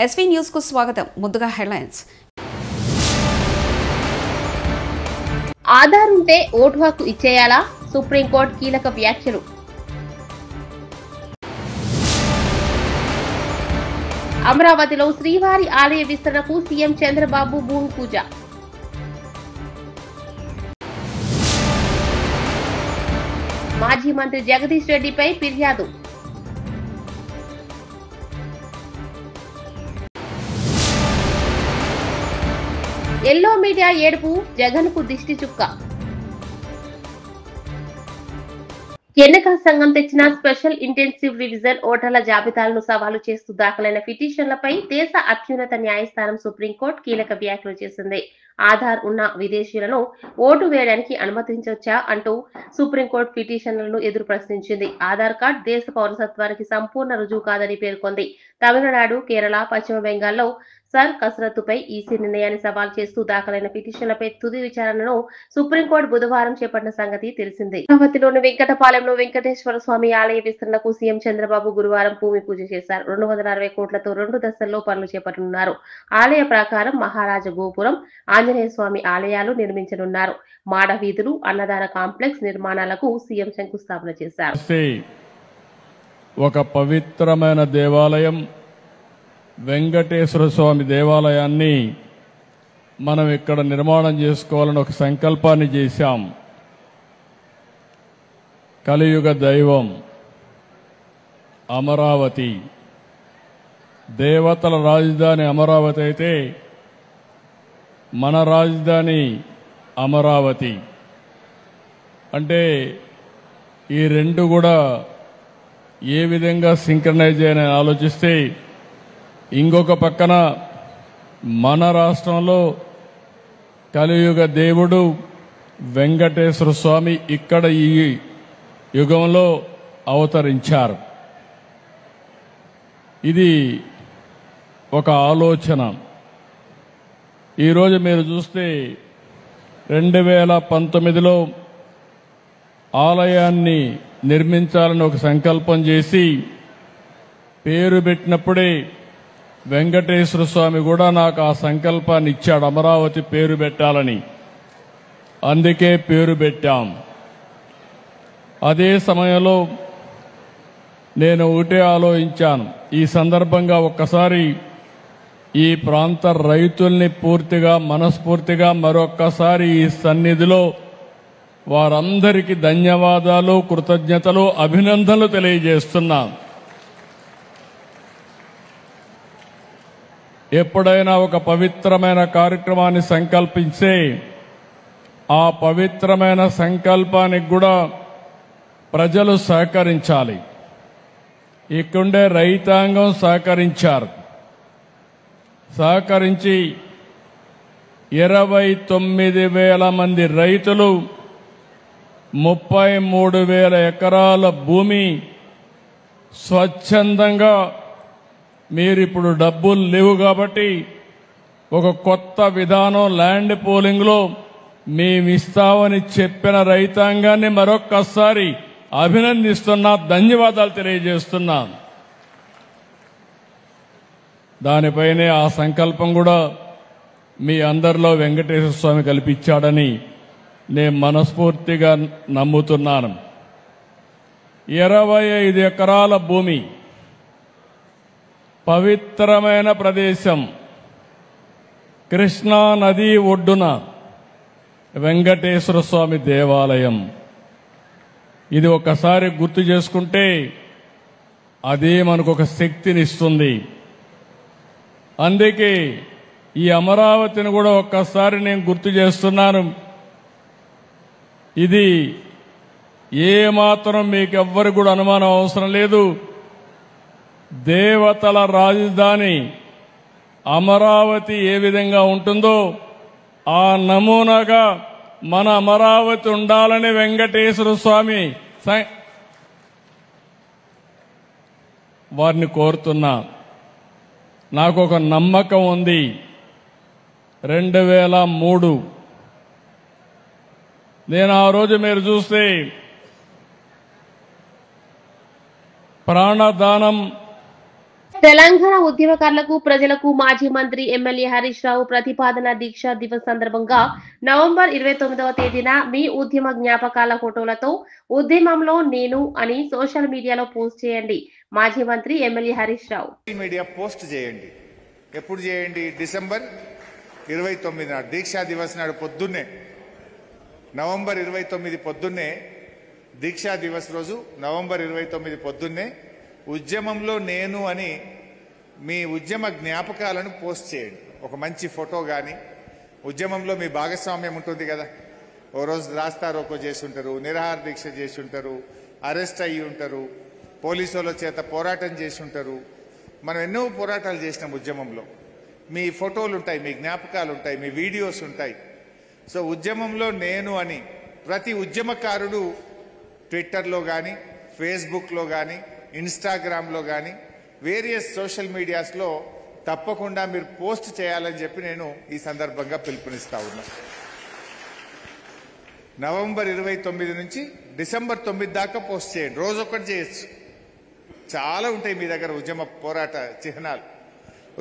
SV news కు స్వాగతం. ముందుగా హెడ్లైన్స్. ఆధార్ ఉంటే ఓటు హక్కు ఇచ్చేయాలా? సుప్రీంకోర్టు కీలక వ్యాఖ్యలు. అమరావతిలో శ్రీవారి ఆలయ విస్తరణకు సీఎం చంద్రబాబు భూమి పూజ. మాజీ మంత్రి జగదీష్ రెడ్డిపై ఫిర్యాదు. ఎల్లో మీడియా ఏడుపు, జగన్ కు దిష్టి చుక్క. ఎన్నికల సంఘం తెచ్చిన స్పెషల్ ఇంటెన్సివ్ రివిజన్ ఓటర్ల జాబితాలను సవాలు చేస్తూ దాఖలైన పిటిషన్లపై దేశ అత్యున్నత న్యాయస్థానం సుప్రీంకోర్టు కీలక వ్యాఖ్యలు చేసింది. ఆధార్ ఉన్న విదేశీయులను ఓటు వేయడానికి అనుమతించవచ్చా అంటూ సుప్రీంకోర్టు పిటిషన్లను ఎదురు ప్రశ్నించింది. ఆధార్ కార్డు దేశ పౌరసత్వానికి సంపూర్ణ రుజువు కాదని పేర్కొంది. తమిళనాడు, కేరళ, పశ్చిమ బెంగాల్లో సర్ కసరత్తుపై ఈసీ నిర్ణయాన్ని సవాల్ చేస్తూ దాఖలైన పిటిషన్లపై తుది విచారణను సుప్రీంకోర్టు బుధవారం చేపట్టిన సంగతి తెలిసిందే. అమరావతిలోని వెంకటపాలెంలో వెంకటేశ్వర స్వామి ఆలయ విస్తరణకు సీఎం చంద్రబాబు గురువారం భూమి పూజ చేశారు. 260 కోట్లతో 2 దశల్లో పనులు చేపట్టనున్నారు. ఆలయ ప్రాకారం, మహారాజ గోపురం, ఆంజనేయ స్వామి ఆలయాలు నిర్మించనున్నారు. మాడ వీధులు, అన్నదాన కాంప్లెక్స్ నిర్మాణాలకు సీఎం శంకుస్థాపన చేశారు. ఒక పవిత్రమైన దేవాలయం వెంకటేశ్వర స్వామి దేవాలయాన్ని మనం ఇక్కడ నిర్మాణం చేసుకోవాలని ఒక సంకల్పాన్ని చేశాం. కలియుగ దైవం అమరావతి, దేవతల రాజధాని అమరావతి అయితే మన రాజధాని అమరావతి. అంటే ఈ రెండు కూడా ఏ విధంగా సింక్రనైజ్ చేయని ఆలోచిస్తే, ఇంకొక పక్కన మన రాష్ట్రంలో కలియుగ దేవుడు వెంకటేశ్వర స్వామి ఇక్కడ ఈ యుగంలో అవతరించారు. ఇది ఒక ఆలోచన. ఈరోజు మీరు చూస్తే 2019లో ఆలయాన్ని నిర్మించాలని ఒక సంకల్పం చేసి పేరు పెట్టినప్పుడే వెంకటేశ్వర స్వామి కూడా నాకు ఆ సంకల్పాన్ని ఇచ్చాడు, అమరావతి పేరు పెట్టాలని. అందుకే పేరు పెట్టాం. అదే సమయంలో నేను ఒకటే ఆలోచించాను, ఈ సందర్భంగా ఒక్కసారి ఈ ప్రాంత రైతుల్ని పూర్తిగా మనస్ఫూర్తిగా మరొక్కసారి ఈ సన్నిధిలో వారందరికీ ధన్యవాదాలు, కృతజ్ఞతలు, అభినందనలు తెలియజేస్తున్నాను. ఎప్పుడైనా ఒక పవిత్రమైన కార్యక్రమాన్ని సంకల్పిస్తే ఆ పవిత్రమైన సంకల్పానికి కూడా ప్రజలు సహకరించాలి. ఇక్కడుండే రైతాంగం సహకరించి 29,000 మంది రైతులు 33,000 ఎకరాల భూమి స్వచ్ఛందంగా, మీరిప్పుడు డబ్బులు లేవు కాబట్టి ఒక కొత్త విధానం ల్యాండ్ పోలింగ్లో మేమిస్తామని చెప్పిన రైతాంగాన్ని మరొక్కసారి అభినందిస్తున్నా, ధన్యవాదాలు తెలియజేస్తున్నా. దానిపైనే ఆ సంకల్పం కూడా మీ అందరిలో వెంకటేశ్వర స్వామి కల్పించాడని నేను మనస్ఫూర్తిగా నమ్ముతున్నాను. 25 ఎకరాల భూమి, పవిత్రమైన ప్రదేశం, కృష్ణా నది ఒడ్డున వెంకటేశ్వర స్వామి దేవాలయం. ఇది ఒకసారి గుర్తు చేసుకుంటే అదే మనకు ఒక శక్తినిస్తుంది. అందుకే ఈ అమరావతిని కూడా ఒక్కసారి నేను గుర్తు చేస్తున్నాను. ఇది ఏమాత్రం మీకెవ్వరు కూడా అనుమానం అవసరం లేదు. దేవతల రాజధాని అమరావతి ఏ విధంగా ఉంటుందో ఆ నమూనాగా మన అమరావతి ఉండాలని వెంకటేశ్వర స్వామి వారిని కోరుతున్నా. నాకు ఒక నమ్మకం ఉంది. 2003 నేను ఆ రోజు మీరు చూస్తే ప్రాణదానం తెలంగాణ ఉద్యమకారులకు ప్రజలకు మాజీ మంత్రి ఎమ్మెల్యే హరీష్ రావు ప్రతిపాదన దీక్షా దివస్ సందర్భంగా నవంబర్ 29వ తేదీన మీ ఉద్యమ జ్ఞాపకాల ఫోటోలతో ఉద్యమంలో నేను అని సోషల్ మీడియాలో పోస్ట్ చేయండి. మాజీ మంత్రి MLA Harish Rao media post చేయండి. ఎప్పుడు చేయండి? డిసెంబర్ 29 నాడు దీక్షా దివస్ నాడు పొద్దున్నే, నవంబర్ 29 పొద్దున్నే దీక్షా దివస్ రోజు నవంబర్ 29 పొద్దున్నే ఉద్యమంలో నేను అని మీ ఉద్యమ జ్ఞాపకాలను పోస్ట్ చేయండి. ఒక మంచి ఫోటో కానీ, ఉద్యమంలో మీ భాగస్వామ్యం ఉంటుంది కదా. ఓ రోజు రాస్తారోకో చేసి ఉంటారు, నిరాహార దీక్ష చేసి ఉంటారు, అరెస్ట్ అయ్యి ఉంటారు, పోలీసుల చేత పోరాటం చేసి ఉంటారు. మనం ఎన్నో పోరాటాలు చేసినాం ఉద్యమంలో. మీ ఫోటోలు ఉంటాయి, మీ జ్ఞాపకాలు ఉంటాయి, మీ వీడియోస్ ఉంటాయి. సో ఉద్యమంలో నేను అని ప్రతి ఉద్యమకారుడు ట్విట్టర్లో కానీ, ఫేస్బుక్లో కానీ, ఇన్స్టాగ్రామ్లో కానీ, వేరియస్ సోషల్ మీడియాస్లో తప్పకుండా మీరు పోస్ట్ చేయాలని చెప్పి నేను ఈ సందర్భంగా పిలుపునిస్తా ఉన్నా. నవంబర్ 29 నుంచి డిసెంబర్ 9 దాకా పోస్ట్ చేయండి. రోజొక్కటి చేయొచ్చు. చాలా ఉంటాయి మీ దగ్గర ఉద్యమ పోరాట చిహ్నాలు.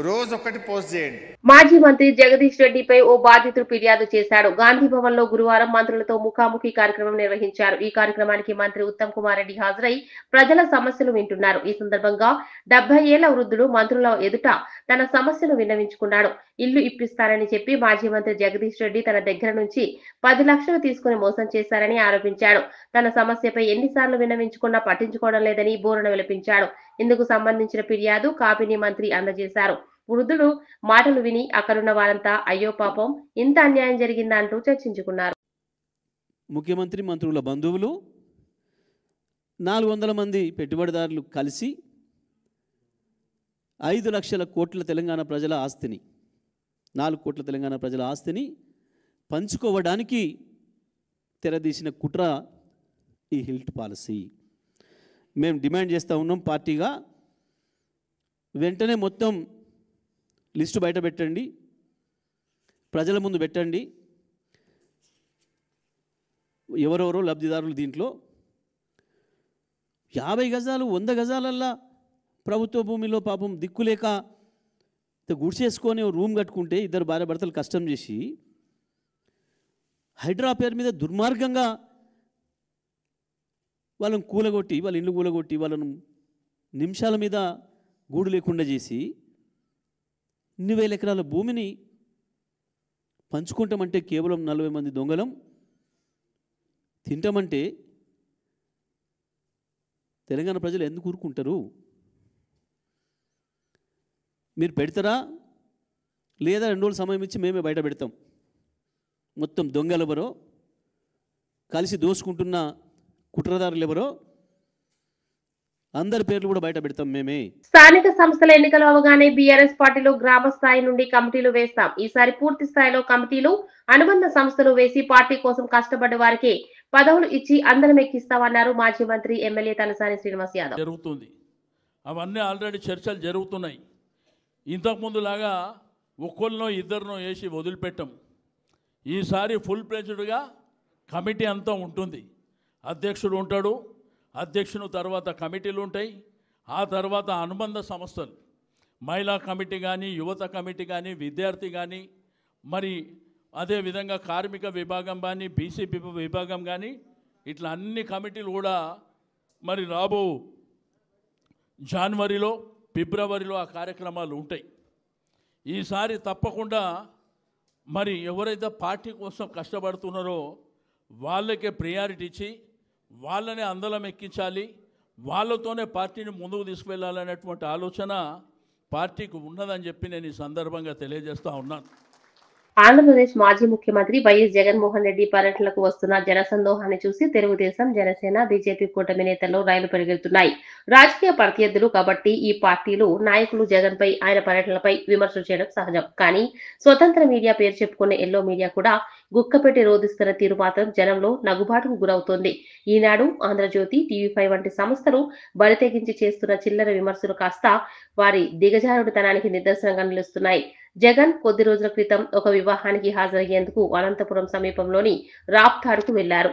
రోజొక్కటి పోస్ట్ చేయండి. మాజీ మంత్రి జగదీష్ రెడ్డిపై ఓ బాధితుడు ఫిర్యాదు చేశాడు. గాంధీ భవన్ లో గురువారం మంత్రులతో ముఖాముఖి కార్యక్రమం నిర్వహించారు. ఈ కార్యక్రమానికి మంత్రి ఉత్తమ్ కుమార్ రెడ్డి హాజరై ప్రజల సమస్యలు వింటున్నారు. ఈ సందర్భంగా 70 ఏళ్ల వృద్ధుడు మంత్రుల ఎదుట తన సమస్యను విన్నవించుకున్నాడు. ఇల్లు ఇప్పిస్తానని చెప్పి మాజీ మంత్రి జగదీష్ రెడ్డి తన దగ్గర నుంచి 10 లక్షలు తీసుకుని మోసం చేశారని ఆరోపించాడు. తన సమస్యపై ఎన్నిసార్లు విన్నవించుకున్నా పట్టించుకోవడం లేదని బోరున విలపించాడు. ఇందుకు సంబంధించిన ఫిర్యాదు కాపీని మంత్రి అందజేశారు. వృద్ధుడు మాటలు విని అక్కడున్న వారంతా అయ్యో పాపం ఇంత అన్యాయం జరిగిందా అంటూ చర్చించుకున్నారు. ముఖ్యమంత్రి మంత్రుల బంధువులు 400 మంది పెట్టుబడిదారులు కలిసి 5 లక్షల కోట్ల తెలంగాణ ప్రజల ఆస్తిని, 4 కోట్ల తెలంగాణ ప్రజల ఆస్తిని పంచుకోవడానికి తెరదీసిన కుట్ర ఈ హిల్ట్ పాలసీ. మేము డిమాండ్ చేస్తూ ఉన్నాం పార్టీగా, వెంటనే మొత్తం లిస్టు బయట పెట్టండి, ప్రజల ముందు పెట్టండి. ఎవరెవరో లబ్ధిదారులు దీంట్లో 50 గజాలు 100 గజాలల్లా ప్రభుత్వ భూమిలో పాపం దిక్కులేక గుడిసేసుకొని రూమ్ కట్టుకుంటే ఇద్దరు భార్య భర్తలు కష్టం చేసి హైడ్రా పేరు మీద దుర్మార్గంగా వాళ్ళని కూలగొట్టి, వాళ్ళ ఇల్లు కూలగొట్టి, వాళ్ళను నిమిషాల మీద గూడు లేకుండా చేసి 2,000 ఎకరాల భూమిని పంచుకుంటామంటే కేవలం 40 మంది దొంగలం, తింటామంటే తెలంగాణ ప్రజలు ఎందుకు ఊరుకుంటారు? మీరు పెడతారా లేదా 2 రోజులు సమయం ఇచ్చి మేమే బయట పెడతాం. మొత్తం దొంగలు ఎవరో, కలిసి దోసుకుంటున్న కుట్రదారులు ఎవరో అందరి పేర్లు కూడా బయట పెడతాం మేమే. స్థానిక సంస్థల ఎన్నికలు అవగానే బీఆర్ఎస్ పార్టీలో గ్రామ స్థాయి నుండి కమిటీలు వేస్తాం. ఈసారి పూర్తి స్థాయిలో కమిటీలు, అనుబంధ సంస్థలు వేసి పార్టీ కోసం కష్టపడ్డ వారికి పదవులు ఇచ్చి అందరం ఎక్కిస్తామన్నారు మాజీ మంత్రి ఎమ్మెల్యే తలసాని శ్రీనివాస్ యాదవ్. జరుగుతుంది, అవన్నీ ఆల్రెడీ చర్చలు జరుగుతున్నాయి. ఇంతకుముందు లాగా ఒక్కరినో ఇద్దరినో వేసి వదిలిపెట్టం. ఈసారి ఫుల్ ప్లేజ్డ్గా కమిటీ అంతా ఉంటుంది. అధ్యక్షుడు ఉంటాడు, అధ్యక్షుని తర్వాత కమిటీలు ఉంటాయి, ఆ తర్వాత అనుబంధ సంస్థలు, మహిళా కమిటీ కానీ, యువత కమిటీ కానీ, విద్యార్థి కానీ, మరి అదేవిధంగా కార్మిక విభాగం కానీ, బీసీ విభాగం కానీ, ఇట్లా అన్ని కమిటీలు కూడా మరి రాబో జనవరిలో, ఫిబ్రవరిలో ఆ కార్యక్రమాలు ఉంటాయి. ఈసారి తప్పకుండా మరి ఎవరైతే పార్టీ కోసం కష్టపడుతున్నారో వాళ్ళకే ప్రయారిటీ ఇచ్చి వాళ్ళని అందలం ఎక్కించాలి, వాళ్ళతోనే పార్టీని ముందుకు తీసుకువెళ్ళాలనేటువంటి ఆలోచన పార్టీకి ఉన్నదని చెప్పి నేను ఈ సందర్భంగా తెలియజేస్తూ ఉన్నాను. ఆంధ్రప్రదేశ్ మాజీ ముఖ్యమంత్రి వైఎస్ జగన్మోహన్ రెడ్డి పర్యటనకు వస్తున్న జనసందోహాన్ని చూసి తెలుగుదేశం, జనసేన, బీజేపీ కూటమి నేతల్లో రైలు పరిగెడుతున్నాయి. రాజకీయ ప్రత్యర్థులు కాబట్టి ఈ పార్టీలు నాయకులు జగన్ పై, ఆయన పర్యటనలపై విమర్శలు చేయడం సహజం. కానీ స్వతంత్ర మీడియా పేరు చెప్పుకునే ఎల్లో మీడియా కూడా గుక్కపెట్టి రోధిస్తున్న తీరు మాత్రం జనంలో నగుబాటుకు గురవుతోంది. ఈనాడు, ఆంధ్రజ్యోతి, టీవీ5 వంటి సంస్థలు బరితెగించి చేస్తున్న చిల్లర విమర్శలు కాస్త వారి దిగజారుడుతనానికి నిదర్శనంగా నిలుస్తున్నాయి. జగన్ కొద్ది రోజుల క్రితం ఒక వివాహానికి హాజరయ్యేందుకు అనంతపురం సమీపంలోని రాప్తాడుకు వెళ్లారు.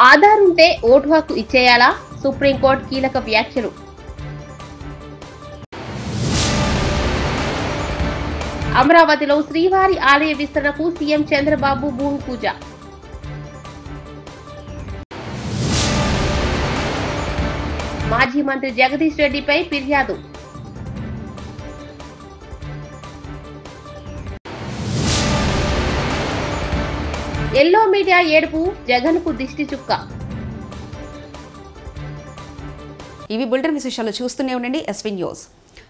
ఆధార్ ఉంటే ఓటు హక్కు ఇచ్చేయాలా? సుప్రీంకోర్టు కీలక వ్యాఖ్యలు. అమరావతిలో శ్రీవారి ఆలయ విస్తరణకు సీఎం చంద్రబాబు భూమి పూజ. మాజీ మంత్రి జగదీష్ రెడ్డిపై ఫిర్యాదు. ఎల్లో మీడియా ఏడుపు, జగన్ కు దిష్టి చుక్క. ఇవి బులెటిన్ విశేషాలు. చూస్తూనే ఉండండి ఎస్వీ న్యూస్.